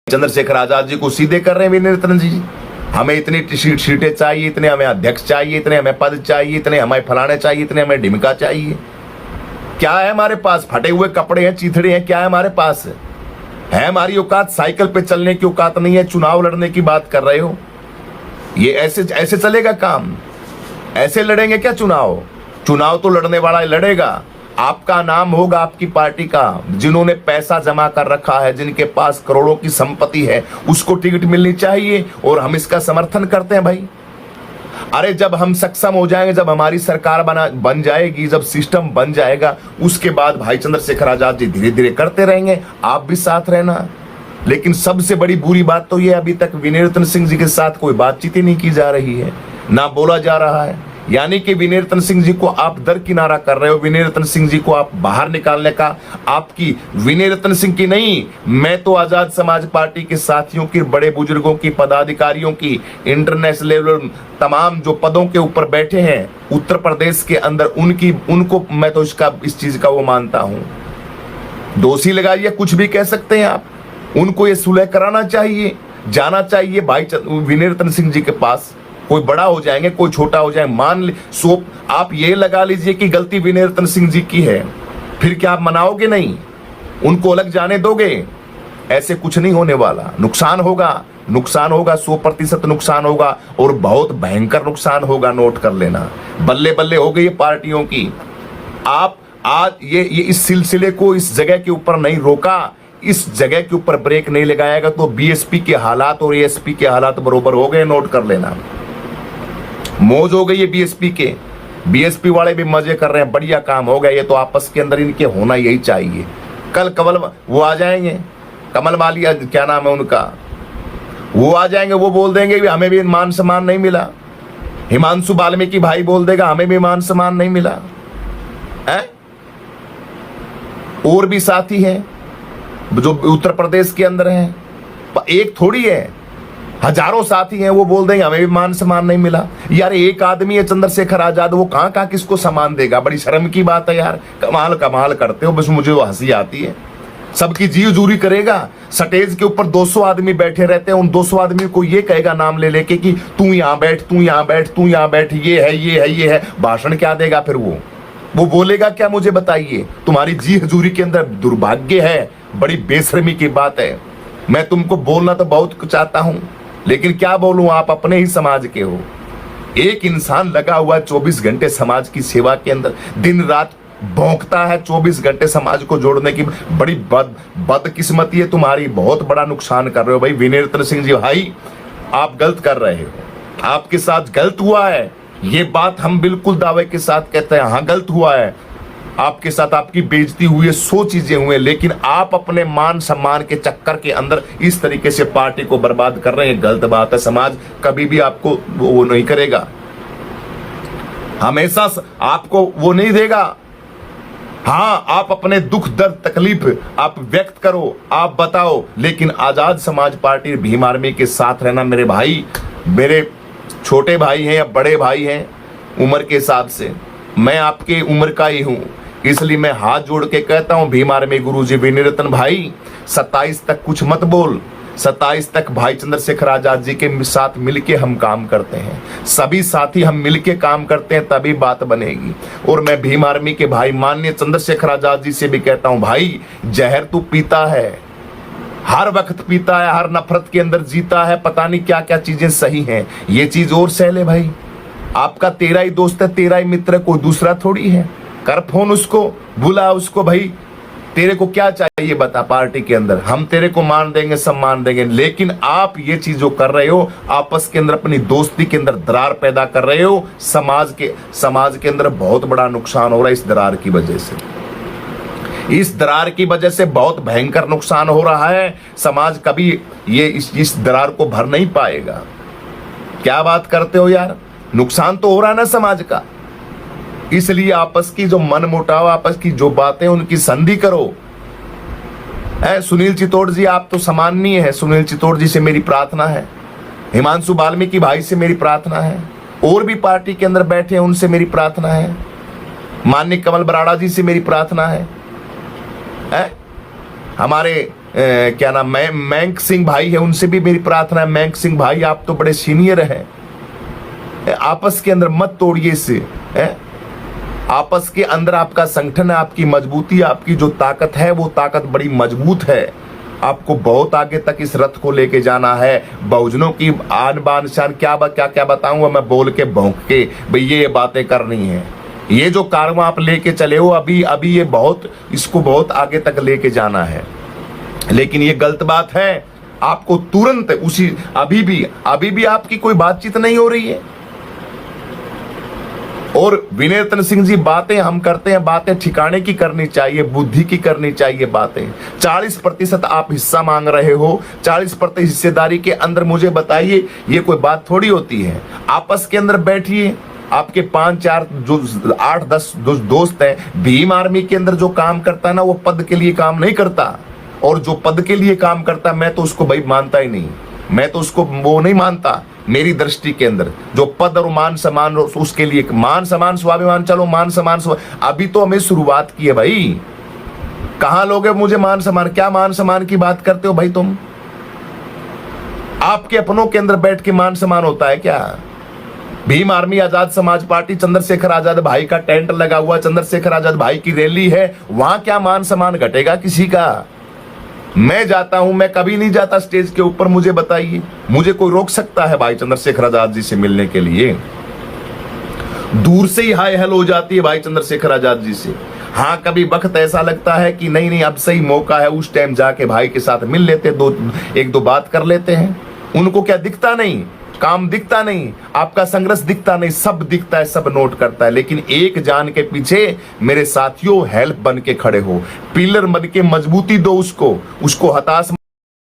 चंद्रशेखर आजाद जी को सीधे कर रहे हैं विनय रत्न जी। हमें इतनी सीटें चाहिए, इतने हमें अध्यक्ष चाहिए, इतने हमें पद चाहिए, इतने हमें फलाने चाहिए, इतने हमें ढिमका चाहिए। क्या है हमारे पास? फटे हुए कपड़े हैं, चीथड़े हैं, क्या है हमारे पास? है हमारी औकात? साइकिल पे चलने की औकात नहीं है, चुनाव लड़ने की बात कर रहे हो। ये ऐसे चलेगा काम? ऐसे लड़ेंगे क्या चुनाव? चुनाव तो लड़ने वाला लड़ेगा, आपका नाम होगा आपकी पार्टी का। जिन्होंने पैसा जमा कर रखा है, जिनके पास करोड़ों की संपत्ति है, उसको टिकट मिलनी चाहिए और हम इसका समर्थन करते हैं भाई। अरे जब हम सक्षम हो जाएंगे, जब हमारी सरकार बन जाएगी, जब सिस्टम बन जाएगा, उसके बाद भाई चंद्रशेखर आजाद जी धीरे धीरे करते रहेंगे, आप भी साथ रहना। लेकिन सबसे बड़ी बुरी बात तो ये, अभी तक विनय रत्न सिंह जी के साथ कोई बातचीत ही नहीं की जा रही है, ना बोला जा रहा है। यानी कि विनय रत्न सिंह जी को आप दरकिनारा कर रहे हो, विनय रत्न सिंह जी को आप बाहर निकालने का आपकी, विनय रत्न सिंह की नहीं, मैं तो आजाद समाज पार्टी के साथियों की, बड़े बुजुर्गों की, पदाधिकारियों की, इंटरनेशनल लेवल तमाम जो पदों के ऊपर बैठे हैं उत्तर प्रदेश के अंदर, उनको मैं तो इस चीज का वो मानता हूं। दोषी लगाइए, कुछ भी कह सकते हैं आप, उनको ये सुलह कराना चाहिए, जाना चाहिए भाई विनय रत्न सिंह जी के पास। कोई बड़ा हो जाएंगे, कोई छोटा हो जाएंगे, मान ले आप ये लगा लीजिए कि गलती विनय रत्न सिंह जी की है, फिर क्या आप मनाओगे नहीं? उनको अलग जाने दोगे? ऐसे कुछ नहीं होने वाला। नुकसान होगा, 100% नुकसान होगा, और बहुत भयंकर नुकसान होगा, नोट कर लेना। बल्ले बल्ले हो गई पार्टियों की। आप आज ये इस सिलसिले को इस जगह के ऊपर नहीं रोका, इस जगह के ऊपर ब्रेक नहीं लगाएगा तो बीएसपी के हालात और एएसपी के हालात बरोबर हो गए, नोट कर लेना। मौज हो गई है बीएसपी वाले भी मजे कर रहे हैं, बढ़िया काम हो गया। ये तो आपस के अंदर इनके होना यही चाहिए। कल वो आ जाएंगे, कमल वालिया क्या नाम है उनका, वो आ जाएंगे, वो बोल देंगे हमें भी मान सम्मान नहीं मिला। हिमांशु वाल्मीकि भाई बोल देगा हमें भी मान सम्मान नहीं मिला है। और भी साथी हैं जो उत्तर प्रदेश के अंदर हैं, एक थोड़ी है, हजारों साथी हैं, वो बोल देंगे हमें भी मान सम्मान नहीं मिला। यार एक आदमी है चंद्रशेखर आजाद, वो कहां किसको सम्मान देगा? बड़ी शर्म की बात है यार, कमाल करते हो। बस मुझे वो हंसी आती है। सबकी जी हजूरी करेगा, स्टेज के ऊपर 200 आदमी बैठे रहते हैं, उन 200 आदमी को ये कहेगा नाम ले लेके कि तू यहां बैठ, तू यहां बैठ, तू यहां बैठ, ये है। भाषण क्या देगा फिर वो बोलेगा क्या? मुझे बताइए। तुम्हारी जी हजूरी के अंदर दुर्भाग्य है, बड़ी बेशर्मी की बात है। मैं तुमको बोलना तो बहुत कुछ चाहता हूं, लेकिन क्या बोलूं, आप अपने ही समाज के हो। एक इंसान लगा हुआ 24 घंटे समाज की सेवा के अंदर, दिन रात भौंकता है 24 घंटे समाज को जोड़ने की। बड़ी बदकिस्मती है तुम्हारी, बहुत बड़ा नुकसान कर रहे हो भाई विनय रत्न सिंह जी। भाई आप गलत कर रहे हो, आपके साथ गलत हुआ है, ये बात हम बिल्कुल दावे के साथ कहते हैं। हाँ गलत हुआ है, आपके साथ आपकी बेइज्जती हुई है, 100 चीजें हुई, लेकिन आप अपने मान सम्मान के चक्कर के अंदर इस तरीके से पार्टी को बर्बाद कर रहे हैं। गलत बात है। समाज कभी भी आपको वो नहीं करेगा, हमेशा आपको वो नहीं देगा। हाँ आप अपने दुख दर्द तकलीफ आप व्यक्त करो, आप बताओ, लेकिन आजाद समाज पार्टी भीम आर्मी के साथ रहना। मेरे भाई, मेरे छोटे भाई हैं या बड़े भाई हैं उम्र के हिसाब से, मैं आपके उम्र का ही हूं, इसलिए मैं हाथ जोड़ के कहता हूं भीम आर्मी गुरुजी विनय रत्न भाई, 27 तक कुछ मत बोल। 27 तक भाई चंद्रशेखर आजाद जी के साथ मिलके हम काम करते हैं, सभी साथी हम मिलके काम करते हैं, तभी बात बनेगी। और मैं भीम आर्मी के भाई माननीय चंद्रशेखर आजाद जी से भी कहता हूं, भाई जहर तू पीता है, हर वक्त पीता है, हर नफरत के अंदर जीता है, पता नहीं क्या क्या चीजें सही हैं, ये चीज और सह ले भाई। आपका तेरा ही दोस्त है, तेरा ही मित्र है, कोई दूसरा थोड़ी है। कर फोन उसको, बुला उसको, भाई तेरे को क्या चाहिए बता पार्टी के अंदर, हम तेरे को मान देंगे, सम्मान देंगे। लेकिन आप ये चीज जो कर रहे हो, आपस के अंदर अपनी दोस्ती के अंदर दरार पैदा कर रहे हो। समाज के अंदर बहुत बड़ा नुकसान हो रहा है इस दरार की वजह से। इस दरार की वजह से बहुत भयंकर नुकसान हो रहा है। समाज कभी ये इस दरार को भर नहीं पाएगा। क्या बात करते हो यार, नुकसान तो हो रहा है ना समाज का। इसलिए आपस की जो मन मुटाव, आपस की जो बातें, उनकी संधि करो। सुनील चितौड़ जी आप तो सम्माननीय है, सुनील चितौड़ जी से मेरी प्रार्थना है, हिमांशु वाल्मीकि भाई से मेरी प्रार्थना है, और भी पार्टी के अंदर बैठे हैं उनसे मेरी प्रार्थना है, माननीय कमल बराड़ा जी से मेरी प्रार्थना है। हमारे क्या नाम मैंक सिंह भाई है, उनसे भी मेरी प्रार्थना है, मैंक सिंह भाई आप तो बड़े सीनियर हैं, आपस के अंदर मत तोड़िए इसे। आपस के अंदर आपका संगठन है, आपकी मजबूती, आपकी जो ताकत है वो ताकत बड़ी मजबूत है। आपको बहुत आगे तक इस रथ को लेके जाना है। बहुजनों की आन बान शान क्या बताऊंगा मैं बोल के भौंक के, भाई ये बातें करनी है। ये जो कारवां आप लेके चले हो अभी ये इसको बहुत आगे तक लेके जाना है, लेकिन ये गलत बात है। आपको तुरंत अभी भी आपकी कोई बातचीत नहीं हो रही है। और विनय रतन सिंह जी, बातें हम करते हैं, बातें ठिकाने की करनी चाहिए, बुद्धि की करनी चाहिए बातें। 40% आप हिस्सा मांग रहे हो, 40% हिस्सेदारी के अंदर मुझे बताइए ये कोई बात थोड़ी होती है। आपस के अंदर बैठिए, आपके 5-4 जो 8-10 दोस्त हैं। भीम आर्मी के अंदर जो काम करता है ना, वो पद के लिए काम नहीं करता, और जो पद के लिए काम करता मैं तो उसको भाई मानता ही नहीं, मैं तो उसको वो नहीं मानता। मेरी दृष्टि के अंदर जो पद और मान सम्मान, उसके लिए मान सम्मान स्वाभिमान, चलो मान सम्मान अभी तो हमें शुरुआत की है भाई। कहां लोगे मुझे मान सम्मान? क्या मान सम्मान की बात करते हो भाई तुम? आपके अपनों के अंदर बैठ के मान सम्मान होता है क्या? भीम आर्मी आजाद समाज पार्टी, चंद्रशेखर आजाद भाई का टेंट लगा हुआ, चंद्रशेखर आजाद भाई की रैली है, वहां क्या मान सम्मान घटेगा किसी का? मैं जाता हूं, मैं कभी नहीं जाता स्टेज के ऊपर, मुझे बताइए, मुझे कोई रोक सकता है भाई चंद्रशेखर आजाद जी से मिलने के लिए? दूर से ही हाय हेलो हो जाती है भाई चंद्रशेखर आजाद जी से। हाँ, कभी वक्त ऐसा लगता है कि नहीं अब सही मौका है, उस टाइम जाके भाई के साथ मिल लेते, एक दो बात कर लेते हैं। उनको क्या दिखता नहीं? काम दिखता नहीं, आपका संघर्ष दिखता नहीं, सब दिखता है, सब नोट करता है। लेकिन एक जान के पीछे मेरे साथियों हेल्प बन के खड़े हो, पिलर बन के मजबूती दो उसको हताश